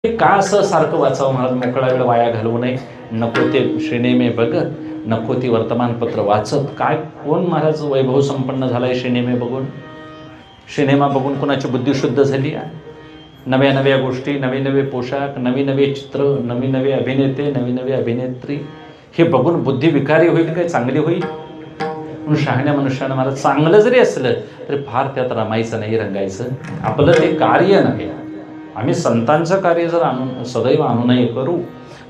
का असं सारखं वाचावं महाराज, मोकळा वेळ वाया घालवू नये. नको ते सिनेमे बघत, नको ती वर्तमानपत्र वाचत. काय कोण महाराज वैभव संपन्न झालाय सिनेमे बघून? सिनेमा बघून कोणाची बुद्धी शुद्ध झाली आहे? नव्या नव्या गोष्टी, नवे नवे पोशाख, नवी नवे चित्र, नवी नवे अभिनेते, नवी नवी अभिनेत्री, हे बघून बुद्धी विकारी होईल काय चांगली होईल? म्हणून शहाण्या मनुष्यानं मला चांगलं जरी असलं तरी फार त्यात रमायचं नाही, रंगायचं. आपलं ते कार्य नव्हे. आम्ही संतांचं कार्य जर सदैव अनुनय करू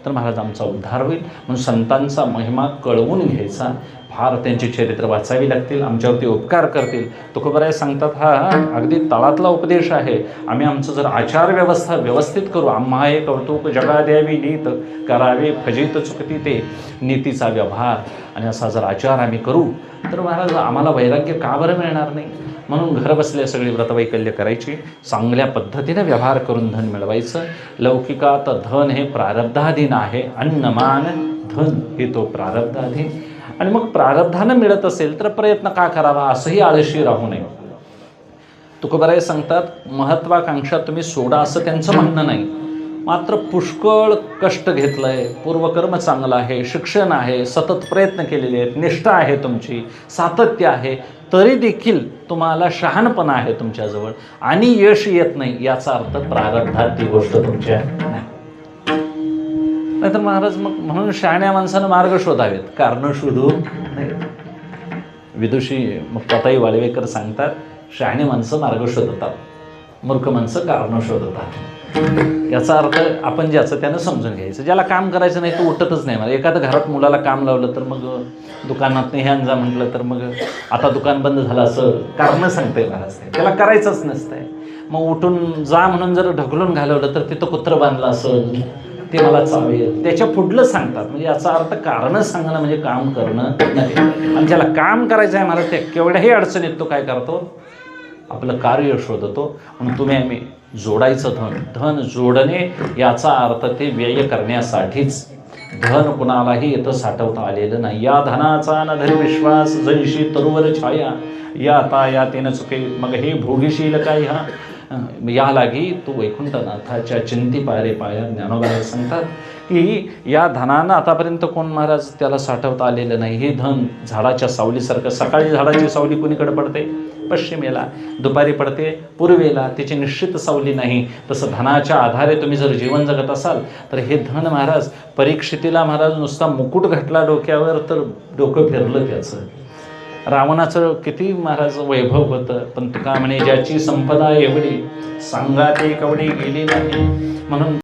तर महाराज आमचा उद्धार होईल. म्हणून संतांचा महिमा कळवून घ्यायचा. फार त्यांची चरित्र वाचावी लागतील, आमच्यावरती उपकार करतील. तुकोबराय सांगतात, हा अगदी तळातला उपदेश आहे. आम्ही आमचं जर आचार व्यवस्था व्यवस्थित करू, आम्हा हे कौतुक जगा द्यावी नीत, करावे फजित चुकती ते नीतीचा व्यवहार, आणि असा जर आचार आम्ही करू तर महाराज आम्हाला वैराग्य का बरं मिळणार नाही? म्हणून घर बसल्या सगळी व्रतवैकल्य करायची, चांगल्या पद्धतीने व्यवहार करून धन मिळवायचं. लौकिकात धन हे प्रारब्धाधीन आहे. अन्नमान धन हे तो प्रारब्धाधीन. आणि मग प्रारब्धानं मिळत असेल तर प्रयत्न का करावा, असंही आळशी राहू नये. तुकोबराय सांगतात, महत्वाकांक्षा तुम्ही सोडा असं त्यांचं म्हणणं नाही. मात्र पुष्कळ कष्ट घेतलंय, पूर्वकर्म चांगलं आहे, शिक्षण आहे, सतत प्रयत्न केलेले आहेत, निष्ठा आहे तुमची, सातत्य आहे, तरी देखील तुम्हाला शहाणपणा आहे तुमच्याजवळ आणि यश येत नाही, याचा अर्थ प्रारब्धात ती गोष्ट तुमच्या नाही. नाहीतर महाराज मग म्हणून शहाण्या माणसानं मार्ग शोधावेत, कारण शोधू नाही. विदुषी मुक्ताताई वाळवेकर सांगतात, शहाणी माणसं मार्ग शोधतात, मूर्ख माणसं कारण शोधतात. याचा अर्थ आपण ज्याचं त्यानं समजून घ्यायचं. ज्याला काम करायचं नाही तो उठतच नाही. मला एखादं घरात मुलाला काम लावलं तर मग दुकानात नाही हे जा म्हटलं तर मग आता दुकान बंद झालं असं कारण सांगतंय महाराज. त्याला करायचंच नसतंय. मग उठून जा म्हणून जर ढकलून घालवलं तर तिथं कुत्रं बांधलं असेल, ते मला चावेल, त्याच्या पुढलं सांगतात. म्हणजे याचा अर्थ कारणं सांगणं म्हणजे काम करणं नाही. आणि ज्याला काम करायचं आहे महाराज, त्या केवढ्याही अडचणीत तो काय करतो, आपलं कार्य शोधतो. म्हणून तुम्ही आम्ही जोडायचं धन, धन जोडणे याचा अर्थ ते व्यय करण्यासाठीच. धन कुणालाही येतं साठवता आलेलं नाही. या धनाचा न धरी विश्वास, जैशी तरुवर छाया, या आता या तेन चुके मग हे भोगीशील काय हा, या लागी तू वैकुंठनाथाच्या चिंती पायरे पाया. ज्ञानोबा सांगतात की या धनानं आतापर्यंत कोण महाराज त्याला साठवता आलेलं नाही. हे धन झाडाच्या सावलीसारखं, सकाळी झाडाची सावली कुणीकडे पडते, पश्चिमेला, दुपारी पडते पूर्वेला, त्याची निश्चित सावली नाही. तसं धनाच्या आधारे तुम्ही जर जीवन जगत असाल तर हे धन महाराज, परीक्षितीला महाराज नुसता मुकुट घातला डोक्यावर तर डोकं फिरलं त्याचं. रावणाचं किती महाराज वैभव होतं, पण तुका म्हणे ज्याची संपदा एवढी सांगा ते कवडी गेली नाही. म्हणून